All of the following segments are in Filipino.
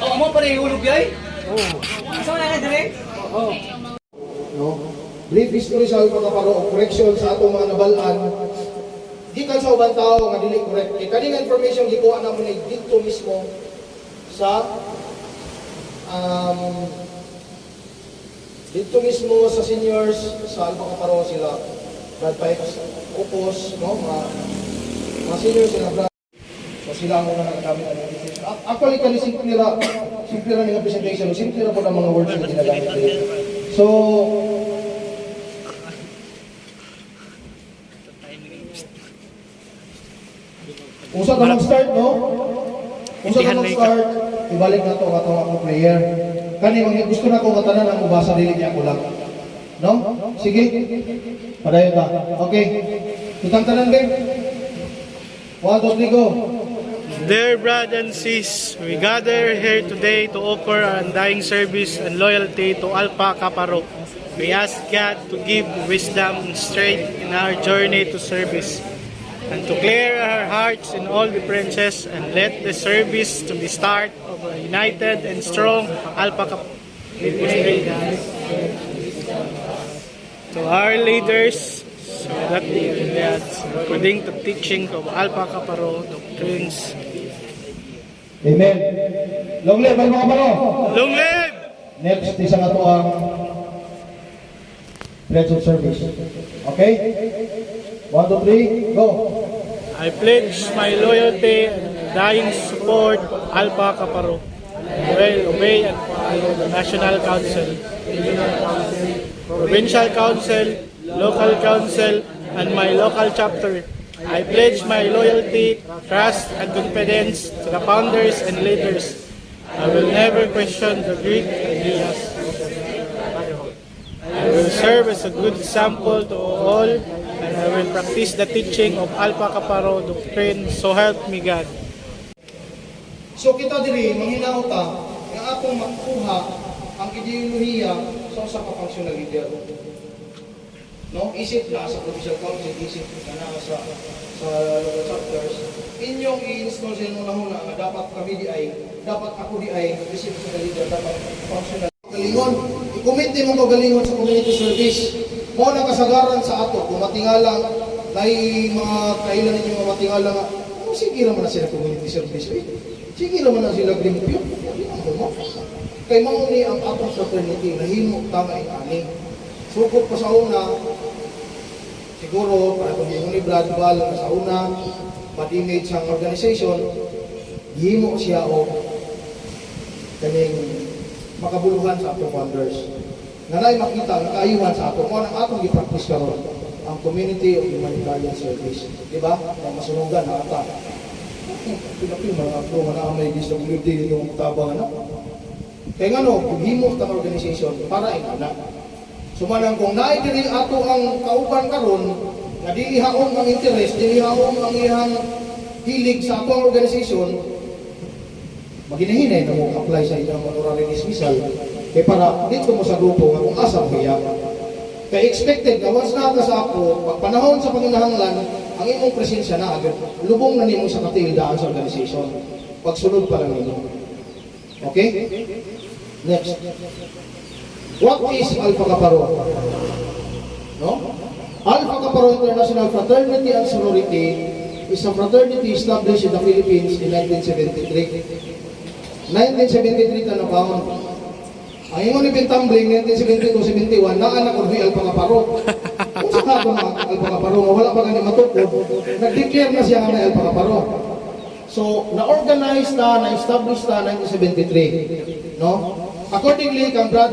Oh, mo pa rin hulog yay? Oo. Saan na ka dire? Oo. No? Brief history sa Alpha Kaparo o correction sa atong mga nabalaan. Gikan sa ubang tao nga dili correct. Kay kaning information gikuha na mo ni dito mismo sa dito mismo sa seniors sa Alpha Kaparo sila Brad Pipes, Upos, no? Mga seniors sila Brad. So sila ang mga nagagamit ng presentation. Actually, kani simple ra ng presentation. Simple ra po ng mga words na ginagamit nila. So, kung saan ka mag-start, no? Kung saan ka mag-start, ibalik na ito ang akong player. Kani, gusto na ko matanan ang mubasa dili niya ko lang. No? Sige. Padayon ta. Okay. Tutang tanan, game. 1, 2, 3, go. Dear brothers and sisters, we gather here today to offer our undying service and loyalty to Alpha Kaparo. We ask God to give wisdom and strength in our journey to service, and to clear our hearts in all differences, and let the service to be start of a united and strong Alpha Kaparo. To our leaders, so that according to teaching of Alpha Kaparo doctrines. Amen. Long live, Alpha Kaparo. Long live! Next, isa nga ito ang pledge of service. Okay? 1, 2, 3, go. I pledge my loyalty and dying support Alpha Kaparo. I will obey and follow the National Council, Provincial Council, Local Council, and my local chapter. I pledge my loyalty, trust, and confidence to the founders and leaders. I will never question the great ideas. I will serve as a good example to all, and I will practice the teaching of Alpha Kaparo doctrine, so help me God. So kita diri, manghinaw ta, nga atong makuha ang ideolohiya sa usa ka functional leader. No, isip na sa provincial council, isip na sa local chapters, inyong i-install sa inyo na nga dapat kami di ay, dapat ako di ay, isip sa leader, dapat functional. Galingon, i-commit din mong kagalingon sa community service. Mo na kasagaran sa ato, kung matingala, may mga kailan ninyo mga matingala nga, sige naman na sila community service. Sige naman na sila grimpyo. Kay mauni ang atong fraternity, nahimo tama ani. Sukot pa sa una, siguro, para kung yung ni Brad Ball sa una, mag-image ang organization, himo siya o kaning makabuluhan sa atong founders. Nanay makita ang kaayuhan sa atong, kung atong i-practice karon ang community of humanitarian service. Diba? Ang masunugan na ata. Pinapil mga ako na may disability yung tabang anak. Kaya nga no, himo ang organization para ikanak. Sumanang kung naidiri ato ang kauban karon, na dilihaon ang interest, dilihaon ang iyang hilig sa atong organisasyon, maginahinay na mo apply sa inyong honorary dismissal, kaya para dito mo sa grupo nga kung asa mo hiya. Kaya expected na once na sa ako, pagpanahon sa panginahanglan, ang imong presensya na agad, lubong na nimo sa katildaan sa organisasyon. Pagsunod pa lang nimo. Okay? Next. What is Alpha Kaparo? No? Alpha Kaparo International Fraternity and Sorority is a fraternity established in the Philippines in 1973. 1973 na nabaon. Ang imong ibintambling 1972-71 na anak ko Alpha Kaparo. Kung sa kato na Alpha Kaparo, wala pa ganyan matukod, nag-declare na siya nga na Alpha Kaparo. So, na-organize na, na-establish na 1973. No? Accordingly, kang Brad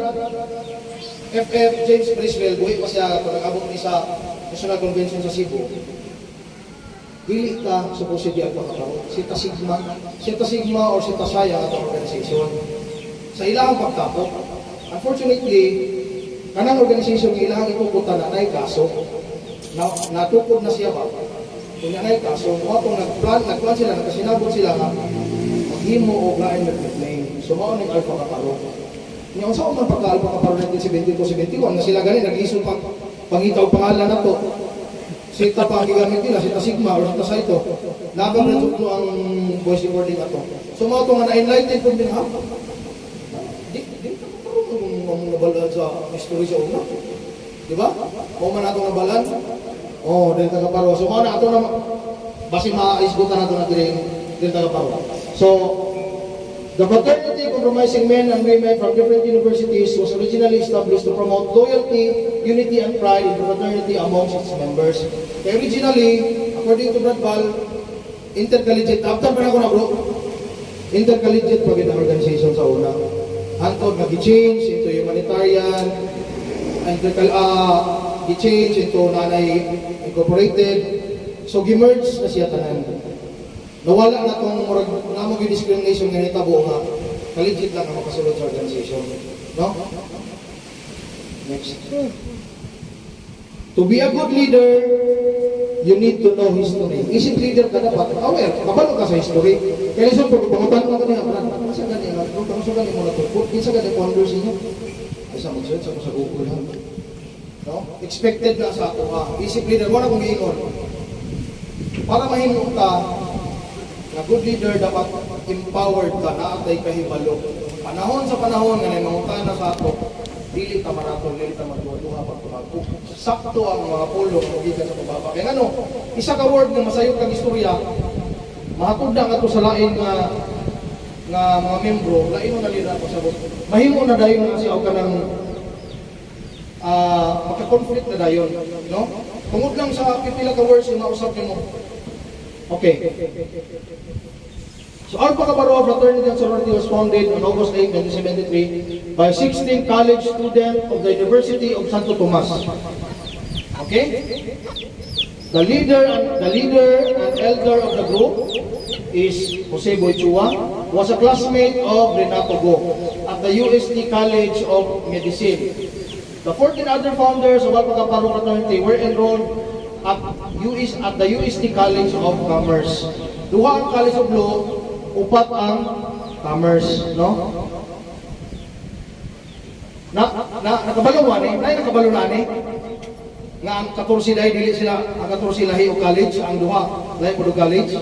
FF James Briswell, buhay pa siya kung nag-abot ni sa National Convention sa Cebu. Dili ka supposedly Alpha Kaparo. Sita Sigma or Sita Saya at organization. Sa ilang pagtapok, unfortunately, kanang organisasyon ng ilang ipupunta na ay kaso. Natukod na siya ba? Kung yan ay kaso, nagplan sila, nagkasinabot sila nga maghimo o lain nag-claim. So, maon ng Alpha Kaparo. Ngayon sa umang pagka-Alpha Kaparo 1972-71 na sila ganin, nag-isong pangitaw pangalan na to. Sita pa ang gigamit nila, sita Sigma or sita Saito. Nagam na tutlo ang voice recording ato. So mga ito nga na-enlightened kung din ha. Di kung nabalaan sa history sa una. Diba? O man nato nabalaan. O, din tagaparo. So mga na ito na, basi maaisgutan nato na din tagaparo. So, the Fraternity Compromising Men and Women from different universities was originally established to promote loyalty, unity, and pride in the fraternity amongst its members. Originally, according to Brad Val, intercollegiate, after pa na ko na bro, intercollegiate pag ang organization sa una. Hantod na gi-change into humanitarian, gi-change into nanay incorporated, so gi-merge na siya tanan. Nawala na itong namang yung discrimination nga nitabo nga kaligit lang ang makasulod sa organization. No? Next. To be a good leader, you need to know history. Isip leader ka dapat aware, kabalo ka sa history. Kaya lisod, pag pangutan mo ka niya, sa ganyan, kung sa ganyan mo na ito, kinsa ganyan ponders ninyo? Ay sa mag-search ako sa Google. No? Expected na sa ako ka. Isip leader, wala kong iingon. Para mahimok ka, na good leader dapat empowered ka na atay kahibalo. Panahon sa panahon nga nangungutan na sa ato, dili ta maraton, dili ta magduha pagtumago. Sakto ang mga pulo ng gikan sa pababa. Kaya ano, isa ka word nga masayod kang istorya, mahatod na ato sa lain nga mga membro, lain mo na nila ako sabot. Mahimo na dayon na siya o ka ng magka-conflict na dayon. No? Tungod lang sa pipila ka words yung mausap mo. Okay. So Alpha Kappa Rho Fraternity and Sorority was founded on August 8, 1973 by 16 college students of the University of Santo Tomas. Okay? The leader and elder of the group is Jose Boychua, was a classmate of Renato Go at the UST College of Medicine. The 14 other founders of Alpha Kappa Rho Fraternity were enrolled at the UST College of Commerce. Duha ang College of Law, upat ang Commerce, no? Nakabalo na ni. Nga ang 14 dahil dili sila, ang 14 lahi o college, ang duha lahi o college.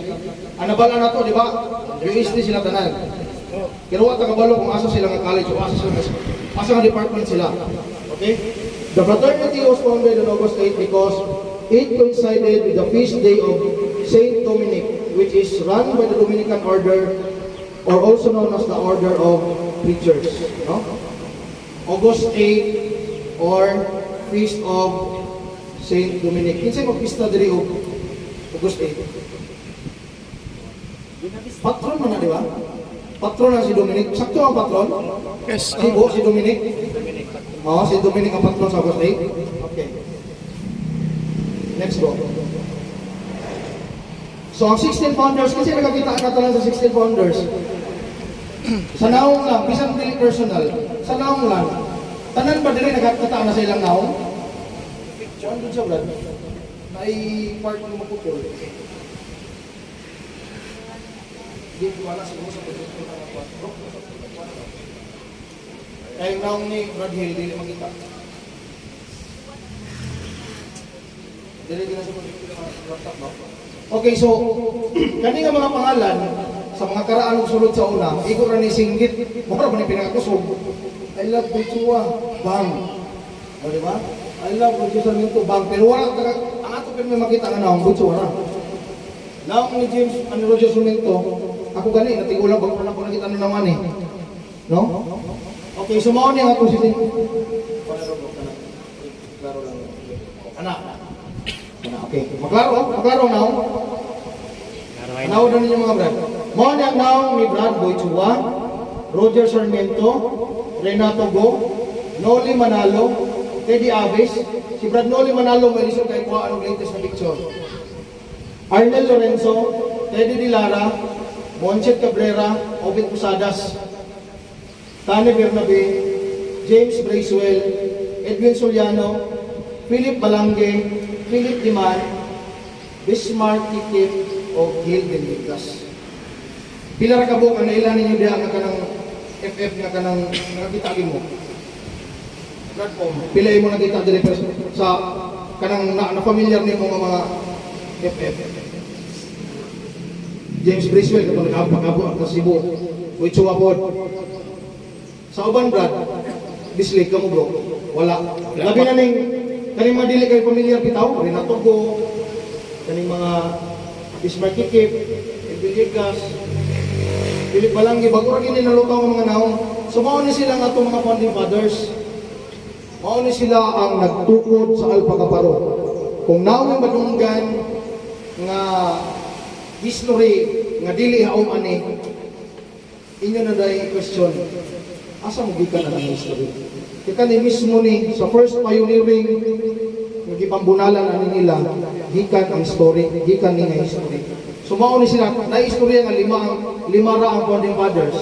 Ang nabala na to, di ba? UST sila tanan. Pero wala kabalo kung asa sila ng college o asa nga department sila. Okay? The fraternity was founded on August 8 because it coincided with the feast day of Saint Dominic, which is run by the Dominican Order, or also known as the Order of Preachers. No? August 8 or Feast of Saint Dominic. Kinsay mag-pista diri og August 8? Patron man na, di ba? Patron na si Dominic. Sakto ang patron? Yes. Si Dominic? Oo, si Dominic ang patron sa August 8. Okay. Next go. So ang 16 founders, kasi nakakita ka lang sa 16 founders. Sa naong lang, bisan dili personal, sa naong lang, tanan ba dili nagkakita na sa ilang naong? Saan doon sa Brad? May part ng mapupul. Hindi ko wala siguro sa pagkakita ng 4. Kaya yung naong ni Brad Hill, dili makita. Okay, so kani nga mga pangalan sa mga karaan ug sulod sa una, iko ra ni singgit, mura man ni pinakakusog. I love Buchua, bang. O di ba? I love Buchua minto bang, pero wala ang ato pero may makita nga naong Buchua ra. Naong ni James and Roger Suminto, ako gani natigulang bang na ko nakita ni naman eh. No? Okay, so mao ni ang ato si Klaro lang. Ana. Okay, maklaro now. Now na ninyo mga brad. Mo na now ni Brad Boychua, Roger Sarmiento, Renato Go, Noli Manalo, Teddy Aves, si Brad Noli Manalo may lisod kay kuha anong latest na picture. Arnel Lorenzo, Teddy Dilara, Monchet Cabrera, Obit Posadas, Tane Bernabe, James Bracewell, Edwin Soliano, Philip Balangge, Philip Diman, Bismarck Tikip, o Gil Benitez. Pila ra kabuk ang nailan ninyo diha nga kanang FF nga kanang nakita mo. Platform. Pila mo nakita diri sa kanang na familiar nimo nga mga FF. James Briswell katong nag-abag-abog ang Cebu. With Chuapod. Sa uban brad, bislig ka mo bro. Wala. Labi na ning kaning mga dili kay familiar bitaw, Renato Go, kaning mga Bismarck Kikip, Villegas, Philip Balanggi, bago rin ninalutaw ng mga naong. So mao ni sila nga itong mga founding fathers. Mao ni sila ang nagtukod sa Alpha Kaparo. Kung nao'y madunggan nga history nga dili haom ani, inyo na dahil question, asa mo gikan ang history? Kita ni mismo ni sa first pioneering nga gipambunalan ani nila, gikan ang story, gikan ni nga history. So mao ni sila na istorya nga lima ra ang founding fathers.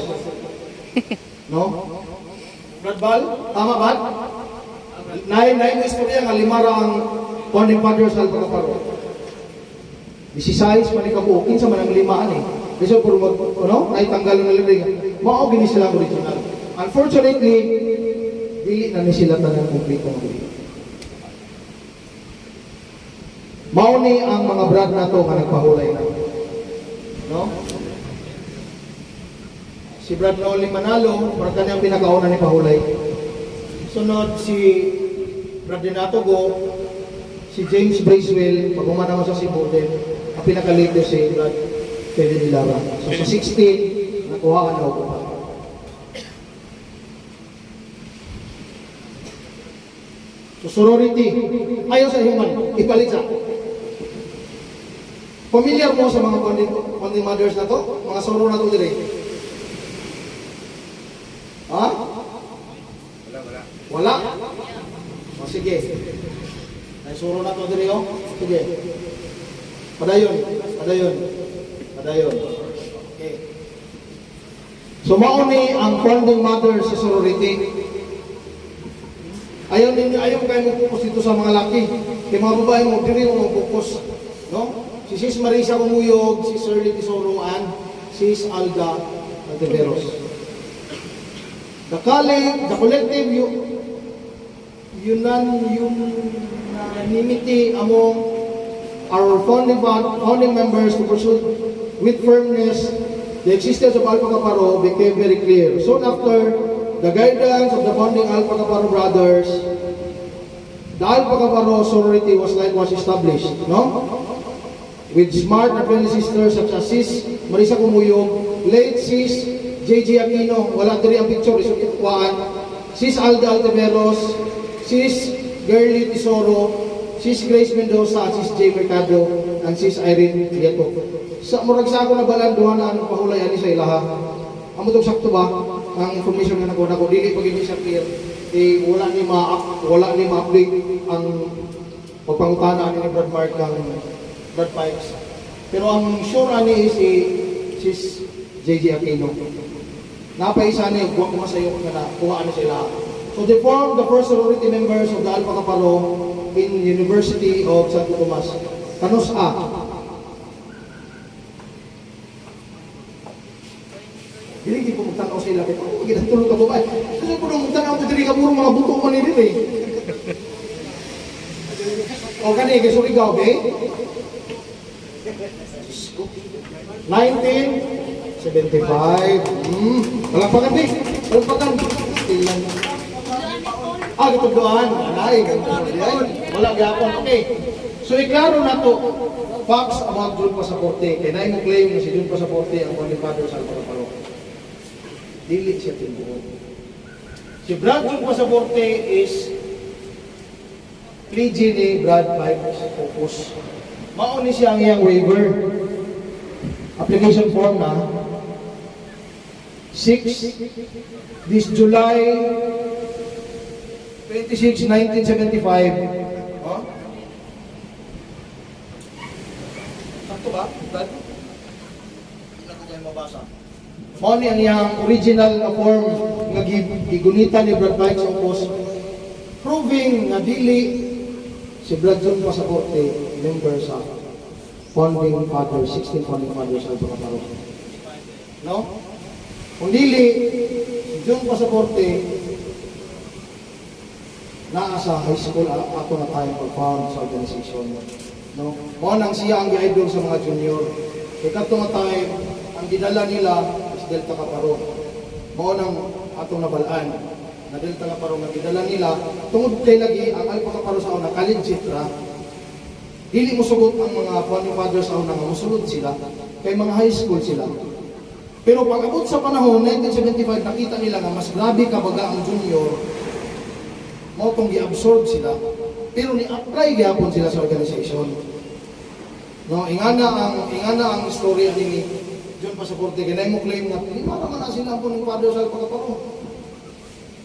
No? Brad Bal, tama ba? Nain istorya nga lima ra ang founding fathers sa Alpha Kaparo. 16 man ikabuo, kinsa man ang limaan eh. Kasi puro naitanggal na libre. Mao gini sila original. Unfortunately, dili na ni sila tanan kumplito ng dili. Mao ni ang mga brad nato nga nagpahulay na. No? Si Brad Noli Manalo, brad kanyang pinakauna ni pahulay. Sunod si Brad Renato Go, si James Bracewell, pag naman sa Cebu din, ang pinaka-latest si Brad Fede Nilara. So sa 16, nakuha ka na ako. So sorority, ayaw sa human, ipalit sa. Familiar mo sa mga founding mothers na to? Mga soror na to dire? Ha? Wala? O sige. Ay soror na to dire oh. Sige. Padayon. Okay. So mao ni ang founding mothers sa sorority. Ayaw kayo mag-focus dito sa mga laki. Kaya mga babae mo, diri mo mag-focus. No? Si Sis Marisa Kumuyog, si Shirley Tesoro, and Sis Alda Alteveros. The collective unanimity among our founding members to pursue with firmness the existence of Alpha Kaparo became very clear. Soon after the guidance of the founding Alpha Kaparo brothers, the Alpha Kaparo sorority was likewise established, no? With smart and friendly sisters such as Sis Marisa Kumuyog, late Sis J.J. Aquino, wala diri ang picture, iso ituwaan, Sis Alda Alteveros, Sis Girly Tesoro, Sis Grace Mendoza, Sis J. Mercado, and Sis Irene Lieto. Sa murag sa ako na balanduhan ang pahulay ani sa ilaha. Amo tong sakto ba ang information nga nakuha ko dili pag ini siya clear. Wala ni ma-update ang pagpangutana ni Brad Mark ng Brad Pikes. Pero ang sure ani si Sis J.J. Aquino. Napaisa ni kuha ko masayo ko na kuha ani sila. So they formed the first sorority members of the Alpha Kaparo in University of Santo Tomas. Kanus A. Dili ko magtanaw sa ila. Kung ginatulog ka ba ba? Kasi kung magtanaw ko dili ka puro mga buto man ni dili. O kani kay Surigao be? 1975. Palakpakan be. Palakpakan. Gito doon. Wala gapon. Okay. So iklaro na to. Facts about June Pasaporte. Kaya na yung claim na si June Pasaporte ang founding father sa Alpha Kaparo. Dili siya tinuod. Si Brad June Pasaporte is PG ni Brad Pikes Focus. Mauni siya ang iyang waiver. Application form na 6 this July 26, 1975. Huh? Sakto ba? Brad? Hindi ko kayo mabasa. Mauni ang iyang original na form nga gigunita ni Brad Pikes Focus, proving na dili si Brad June Pasaporte member sa founding fathers, 16 founding fathers sa Alpha Kaparo. No? Kung dili, si June Pasaporte naa sa high school ato na time pag-found sa organization. No? Mo nang siya ang gi-idol sa mga junior. Kaya kato nga time, ang gidala nila is Delta Caparo. Mo nang atong nabalaan na Delta Caparo nga gidala nila tungod kay lagi ang Alpha Caparo sa una ka-legit ra. Dili mo sugot ang mga founding fathers sa una nga mosulod sila kay mga high school sila. Pero pag abot sa panahon 1975 nakita nila nga mas grabe kabaga ang junior, mo tong gi-absorb sila. Pero ni-apply gyapon sila sa organization. No, ingana ang istorya ni John Pasaporte kay mo claim nga lima naman na sila ang founding fathers sa Alpha Caparo.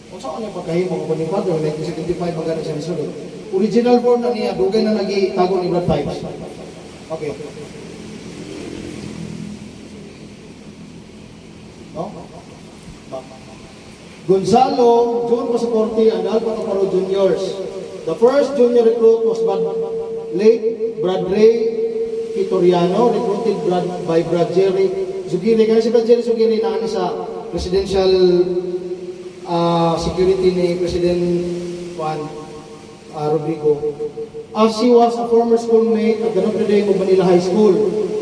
Kung saan niya pagkahimo ang founding father 1975 magana siya nisulod. Original form na niya dugay na nagitago ni Brad Pipes. Okay. No? Gonzalo, John Pasaporte, and Alpha Caparo Juniors. The first junior recruit was late Brad Ray Kitoriano, recruited by Brad Jerry Zugiri. Kaya si Brad Jerry Zugiri na sa presidential security ni President Juan Rodrigo. As he was a former schoolmate at the Notre Dame of Manila High School,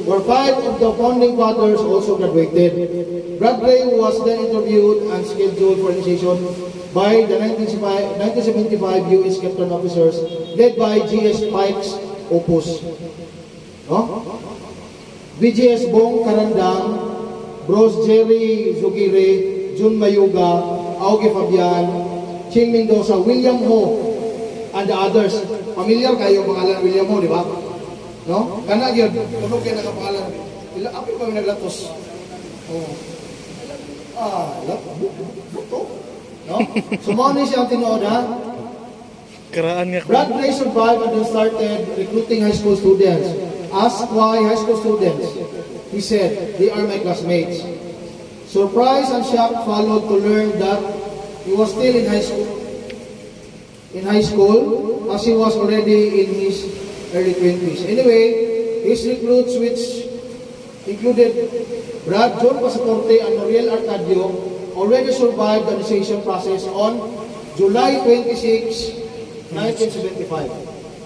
where 5 of the founding fathers also graduated. Brad Ray was then interviewed and scheduled for initiation by the 1975 U.S. Captain Officers led by G.S. Pikes Opus. No? BGS Bong Karandang, Bros Jerry Zugire, Jun Mayuga, Augie Fabian, Ching Mendoza, William Ho, and the others. Familiar kayo pangalan ng William Ho, di ba? No? Kana gyud, kuno kay nakapangalan. Ila apil pa naglatos. Oh. Buto. No? Sumoni siya ang tinuod ha. Karaan niya ko. Brad Ray survived and then started recruiting high school students. Asked why high school students, he said, they are my classmates. Surprise and shock followed to learn that he was still in high school. As he was already in his early 20s. Anyway, his recruits, which included Brad John Pasaporte and Noriel Arcadio, already survived the initiation process on July 26, 1975.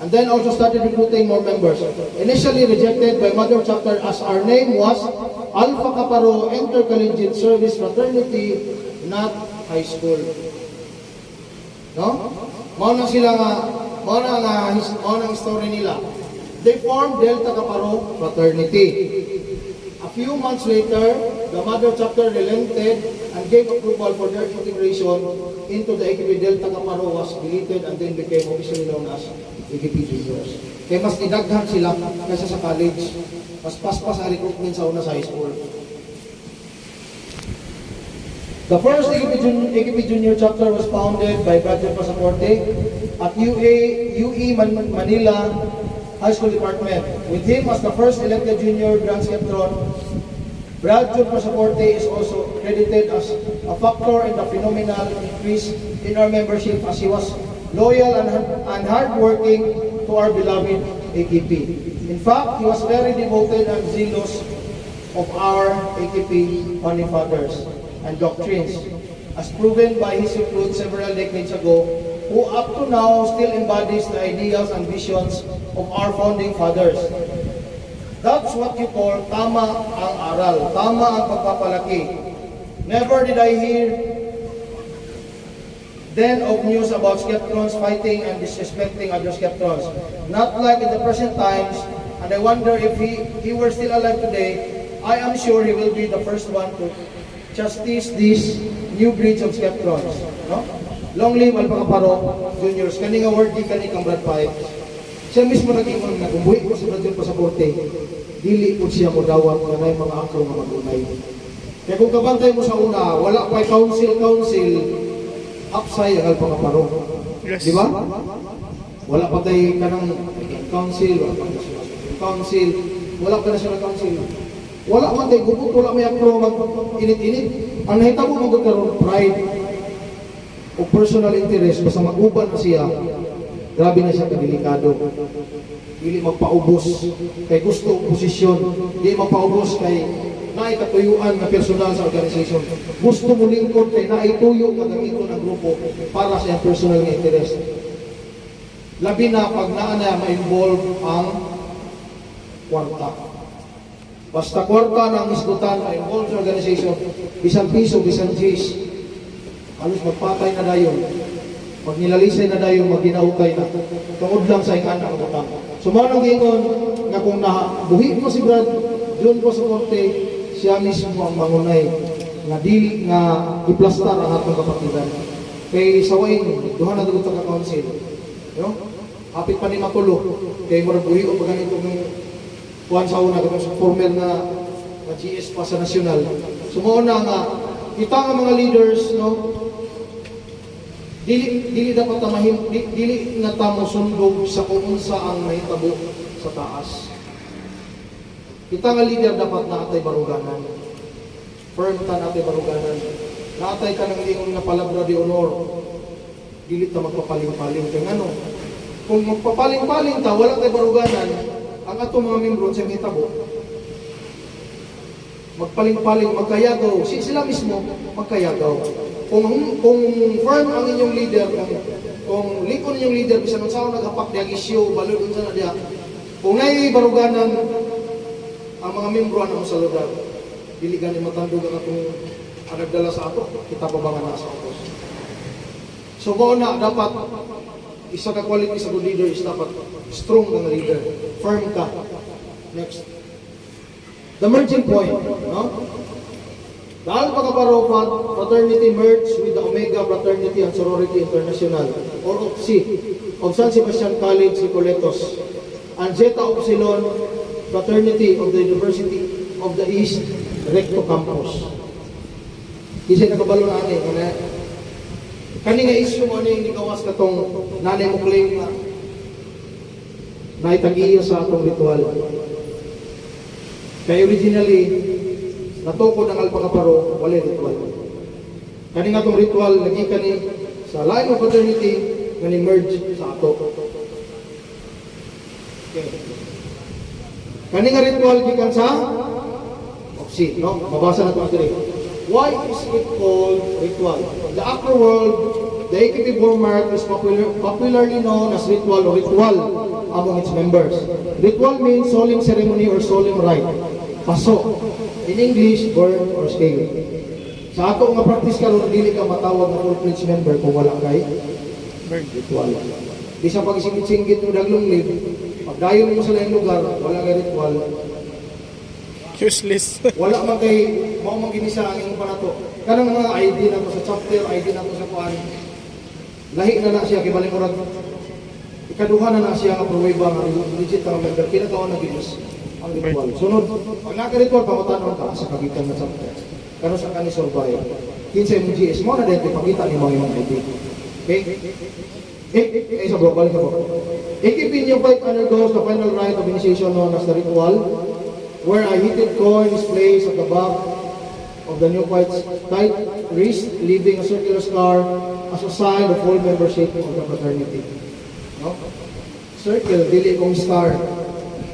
And then also started recruiting more members. Initially rejected by Mother Chapter as our name was Alpha Caparo Intercollegiate Service Fraternity, not high school. No? Mauna sila nga, mauna ang story nila. They formed Delta Caparo Fraternity. A few months later, the Mother Chapter relented and gave approval for their integration into the AKP. Delta Caparo was deleted and then became officially known as AKP Juniors. Kaya mas idaghan sila kaysa sa college. Mas paspas ang recruitment sa una sa high school. The first AKP Junior chapter was founded by Brad Pasaporte at UE Manila High School Department. With him as the first elected junior Grand Skeptron, Brad Pasaporte is also credited as a factor in the phenomenal increase in our membership as he was loyal and hardworking to our beloved AKP. In fact, he was very devoted and zealous of our AKP founding fathers and doctrines, as proven by his recruit several decades ago, who up to now still embodies the ideals and visions of our founding fathers. That's what you call tama ang aral, tama ang pagpapalaki. Never did I hear then of news about Skeptrons fighting and disrespecting other Skeptrons. Not like in the present times, and I wonder if he were still alive today, I am sure he will be the first one to justice this new breeds of Skeptrons. No? Long live Alpha Caparo Juniors. Kani nga word di kani kang Brad Pipes. Siya mismo nag-ingon na kung buhi ko si Brad Pasaporte, dili po siya mo dawat na may mga angkro nga mag-unay. Kaya kung kabantay mo sa una, wala pa'y council, upside ang Alpha Caparo. Yes. Di ba? Wala pa tayo kanang council, wala pa na siya ng council. Wala man tayo gubot, wala may akro mag-init-init. Ang nahitabo magkakaroon pride o personal interest basta mag-uban na siya, grabe na siya kadelikado. Dili magpaubos kay gusto posisyon, dili magpaubos kay naikatuyuan na personal sa organization. Gusto mo lingkod kay naituyo kagamiton ang grupo para sa personal na interest. Labi na pag naa na ma-involve ang kwarta. Basta kwarta ng isgutan ma-involve sa organization, bisan piso, bisan G's, halos magpatay na dayon. Pag nilalisay na dayon, maginaukay na. Tungod lang sa ingan ang utang. So manong gingon nga kung nabuhi mo si Brad John po sa korte, siya mismo ang mangunay nga dili nga iplastar ang atong kapatidan. Kay sawain, duha na dugot ka council. No? Hapit pa ni makulo. Kay murag buhi o pag ganito ng kuhan sa una, sa former na GS pa sa nasyonal. Sumuuna nga, kita nga mga leaders, no? Dili dapat dili na tamo sundog sa kung unsa ang mahitabo sa taas. Kita nga leader dapat naatay baruganan. Firm ta naatay baruganan. Naatay ka ng ingon nga palabra de honor. Dili ta magpapaling-paling kay ngano. Kung magpapaling-paling ta wala tay baruganan, ang atong mga membro sa mahitabo magpaling-paling, magkayagaw, sila mismo magkayagaw. Kung firm ang inyong leader, kung likon inyong leader, bisan ng sao naghapak diag isyo, balod unsa na diya. Kung nay baruganan ang mga membro na sa lugar, dili gani matandog ang atong nagdala sa ato, kita pa ba nga nasa atos. So kung na dapat isa ka quality sa good leader is dapat strong ang leader, firm ka. Next. The merging point, no? The Alpha Kappa Rho fraternity merged with the Omega Fraternity and Sorority International, or OPSI, of San Sebastian College, Recoletos, and Zeta Upsilon Fraternity of the University of the East, Recto Campus. Kasi nakabalo na ani, kani nga issue mo ni gawas na tong nanay mo claim na naitag-iyo sa atong ritual. Kaya originally, natukod ang Alpha Kappa Rho, wala ritual. Kani nga itong ritual, lagi kani sa line of fraternity, nga ni-merge sa ato. Okay. Kani nga ritual, gikan sa OPSI, no? Mabasa na ito actually. Why is it called ritual? The upper world, the AKP Bourmark is popularly known as ritual or ritual among its members. Ritual means solemn ceremony or solemn rite. Paso. In English, burn or scale. Sa ato nga practice karon dili ka matawag na full-fledged member kung wala kay ritual. Di sa pag-isingit-singit mo daglong live, pag dayon mo sa laing lugar, wala kay ritual. Useless. Wala man kay mao man ginisa ang imong panato. Kanang mga ID na to sa chapter, ID na to sa kuan. Lahi na siya kay balik murag. Ikaduha na siya nga pruweba nga legit ang member kinakaon na ginis ang ritual. Sunod, pag naka-ritual pangutanon ka sa kagitan na chapter. Karon sa kani survive. Kinsa imong GS mo na dito pakita ni mga ID. Okay? Sa balik ka po. AKP New Fight undergoes the final rite of initiation known as the ritual, where a heated coin is placed at the back of the neophyte's tight wrist, leaving a circular scar as a sign of full membership of the fraternity. No? Circle, dili kong star.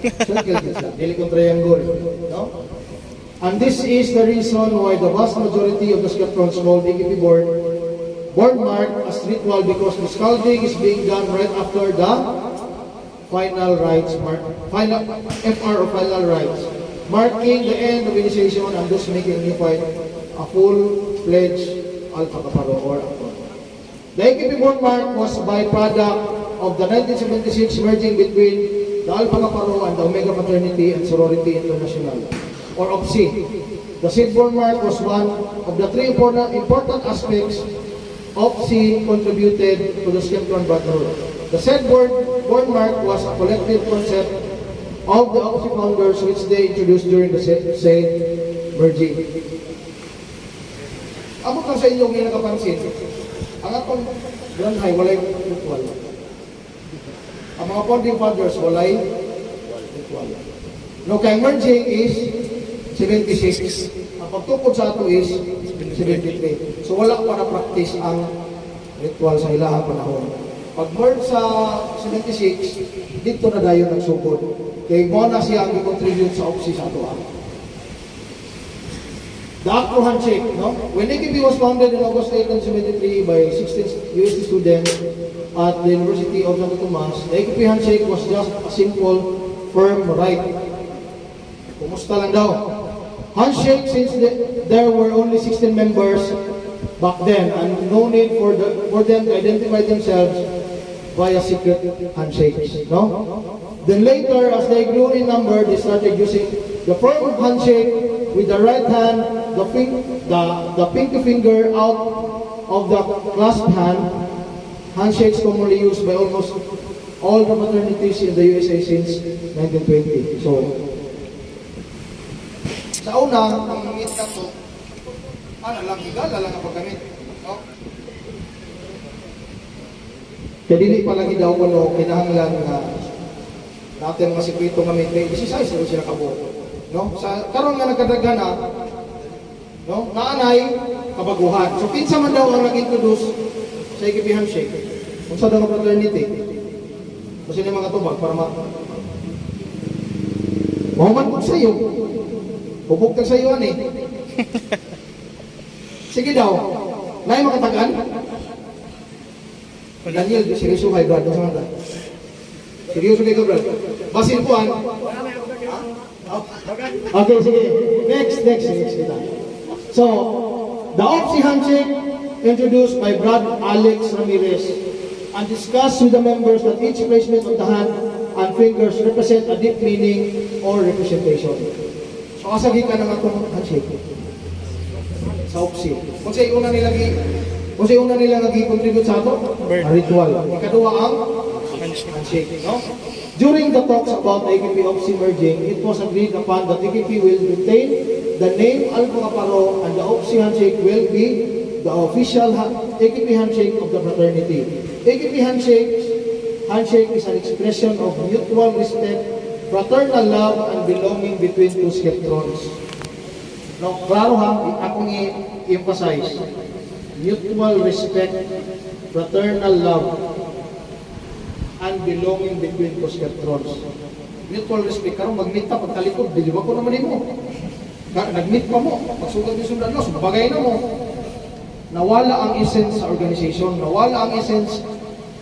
Circle, dili kong triangle. No? And this is the reason why the vast majority of the scatrons called AKP board marked as ritual, because the scalding is being done right after the final rites, final FR or final rites, marking the end of initiation and thus making Neophyte a full-fledged Alpha Kappa Rho or Akron. The AKP board mark was a byproduct of the 1976 merging between the Alpha Kappa Rho and the Omega Fraternity and Sorority International, or OPSI. The said board mark was one of the three important aspects OPSI contributed to the Skeptron Brotherhood. The said board mark was a collective concept of the OPSI founders which they introduced during the said merging. Abot lang sa inyong yung nakapansin, ang atong Grand High walay ritual. Ang mga founding fathers walay ritual. No, kay merging is 76. Ang pagtukod sa ato is 73. So wala pa na practice ang ritual sa ilahang panahon. Pag merge sa 76, dito na dayon nagsugod. Kaya mo na siya ang i-contribute sa OPSI sa ato. The Acro Handshake, no? When AKP was founded in August 8, 1973 by 16 USD students at the University of Santo Tomas, the AKP Handshake was just a simple, firm right. Kumusta lang daw? Handshake, since there were only 16 members back then and no need for them to identify themselves via secret handshakes, no? Then later, as they grew in number, they started using the firm handshake with the right hand, the pinky finger out of the clasped hand. Handshakes commonly used by almost all the fraternities in the USA since 1920. So, sa una, ang meet na to, lang higala lang ang paggamit. No? Kaya dili pa lagi daw kuno kinahanglan nga natin mga sikwito nga may 16 pero sila kabuo. No? Sa karon nga nagkadaghan na, no? Naanay kabaguhan. So kinsa man daw ang nag-introduce sa AKP Handshake? Unsa daw ang fraternity? Kasi ni mga tubag para Muhammad kung sa'yo. Hubog kang sa'yo ani. Sige daw. Nay makatagan? Daniel, seryoso kay Brad. Seryoso kay Brad. Basin po Okay, sige. Next. So, the OPSI Handshake introduced by Brad Alex Ramirez and discussed with the members that each placement of the hand and fingers represent a deep meaning or representation. So, asagi ka ng atong handshake sa OPSI. Kung sa una nila nag-contribute sa ato, ritual. Ikaduwa ang handshake, no? During the talks about the AKP OPSI merging, it was agreed upon that AKP will retain the name Alpha Kaparo and the OPSI handshake will be the official AKP handshake of the fraternity. AKP handshake is an expression of mutual respect, fraternal love, and belonging between two skeptrons. Now, klaro ha, akong i-emphasize. Mutual respect, fraternal love, and belonging between two skeptrons. Mutual respect, karong mag-meet ta, pagtalikod, diliwa ko naman mo. Nag-meet pa mo, pagsugat yung sundan mo, bagay na mo. Nawala ang essence sa organization, nawala ang essence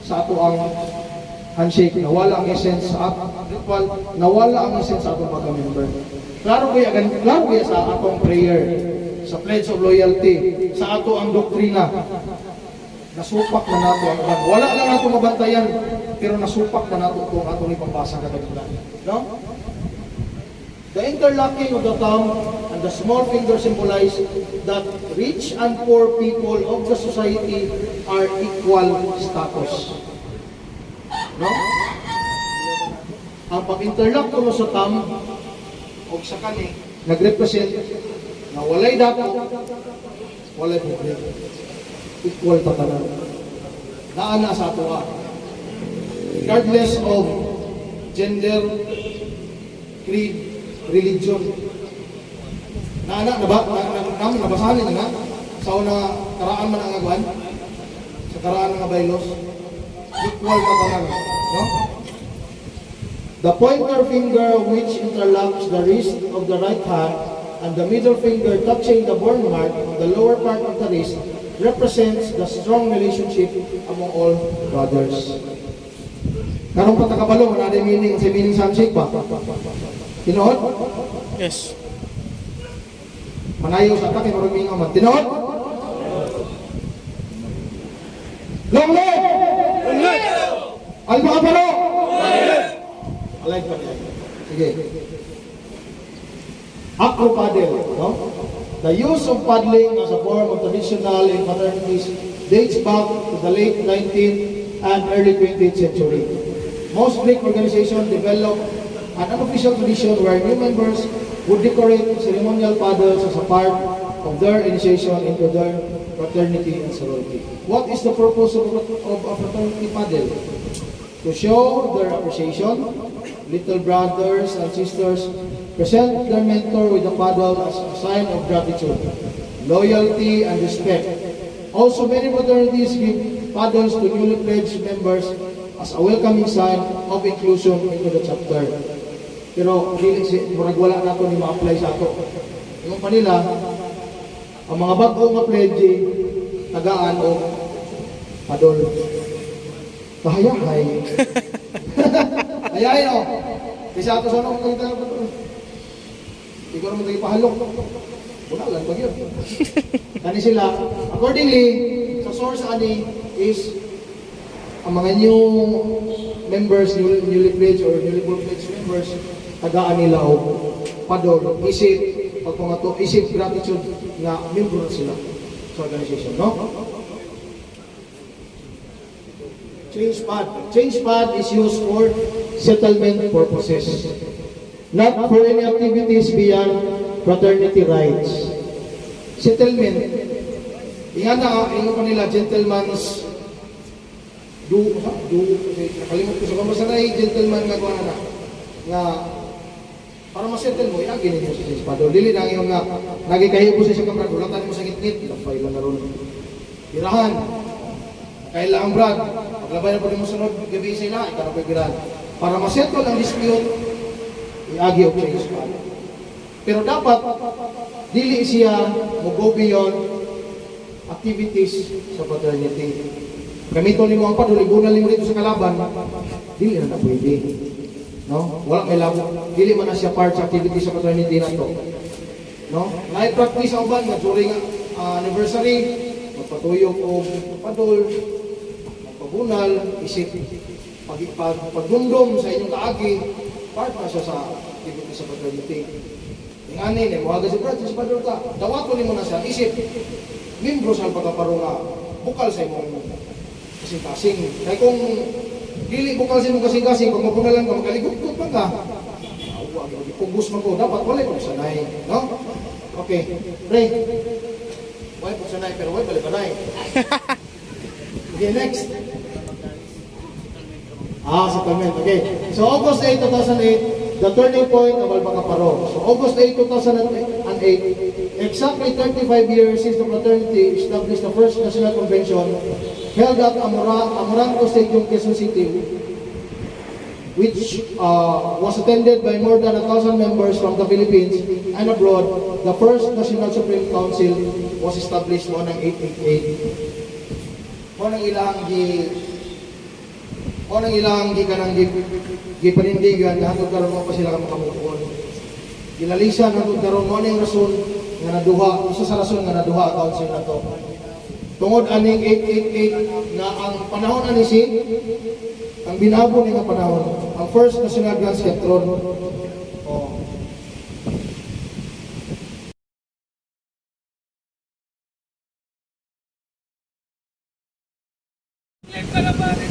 sa ato ang handshake, nawala ang essence sa ritual, nawala ang essence sa atong pagka-member. Klaro kaya sa atong prayer, sa pledge of loyalty, sa ato ang doktrina. Nasupak na nato ang uban. Wala lang nato mabantayan, pero nasupak na nato itong atong ipapasa katagpuan. No? The interlocking of the thumb and the small finger symbolize that rich and poor people of the society are equal status. No? Ang pag-interlock ko sa thumb o sa kani, nag-represent na walay dapat, walay problema. Equal tatanan. Naana sa ato regardless of gender, creed, religion. Nabasahan nila na sa una karaan man ang agwan, sa karaan ng baylos, equal tatanan. No? The pointer finger which interlocks the wrist of the right hand and the middle finger touching the burn mark on the lower part of the wrist represents the strong relationship among all brothers. Karong patakabalo, wala na meaning sa meaning sa handshake pa. Tinood? Yes. Manayo sa atak, maruming aman. Tinood? Long live! Long live! Alpha Kaparo! Alive pa niya. Sige. Acro paddle, no? The use of paddling as a form of traditional in fraternities dates back to the late 19th and early 20th century. Most Greek organizations developed an unofficial tradition where new members would decorate ceremonial paddles as a part of their initiation into their fraternity and sorority. What is the purpose of a fraternity paddle? To show their appreciation, little brothers and sisters present their mentor with a paddle as a sign of gratitude, loyalty, and respect. Also, many fraternities give paddles to newly pledged members as a welcoming sign of inclusion into the chapter. Pero, murag wala na ito ni ma-apply sa ato. Yung pa nila, ang mga bago nga pledge, tagaan o padol. Kahayahay. Hayahay o. Kasi ato sa nung kagitagan pa ito. Ikaw naman tayo pahalok. Wala lang, pag yun. Kani sila, accordingly, sa source ani is ang mga new members, newly pledged or newly pledged members, tagaan nila o padol, isip, pagpangato, isip, gratitude na membro na sila sa organization, no? Change pad. Change pad is used for settlement purposes, not for any activities beyond fraternity rights. Settlement, ingan na, ingan pa nila, gentleman's nakalimot ko sa kamasanay, gentleman nga kuha na para masettle mo, iagin ninyo sa change pad. Dili na ngayon nga, nagikahiyo po sa isang kaprad, wala tayo mo sa ngit-ngit, lapay lang na ron. Pirahan, kailangan brad, paglabay na po rin mo sunod, gabi sila, ikaw na po pirahan. Para masettle ang dispute, iagi o change pad. Pero dapat, dili siya mag-go beyond activities sa fraternity. Gamito nimo ang padol, ibunan nimo dito sa kalaban, dili na pwede. No? Wala may labo. Dili man na siya part sa activity sa fraternity na to. No? Night practice ang uban, during anniversary, magpatuyok o padol, magpabunal, isip, pagdumdum sa inyong kaagi, part na siya sa activity sa fraternity. Yung anin, muhaga si brad, si padol ka, dawato nimo na siya, isip, membro sa pagkaparo nga, bukal sa imong kasing-kasing. Kaya kung dili bukal sa imong kasing-kasing, kung mapunalan ka, magkaligod-god pa ka, pugos man ko, dapat wala ko sanay, no? Okay, Ray, wala ko sanay, pero wala balik-balay. Okay, next. Settlement, okay. So, August 8, 2008, the turning point of Alpacaparo. So, August 8, 2008, exactly 35 years since the fraternity established the first national convention held at Amoranto Stadium, Quezon City, which was attended by more than 1,000 members from the Philippines and abroad. The first National Supreme Council was established noong 888. Monang ilang gipanindigan na hanggang karon mo pa sila makamukuon. Gilalisa na hanggang karon mo ang rason nga naduha, isa sa rason nga naduha council na to. Tungod aning 888 na ang panahon ani si ang binabo ni nga panahon, ang first national grand skeptron. Live ka na pare.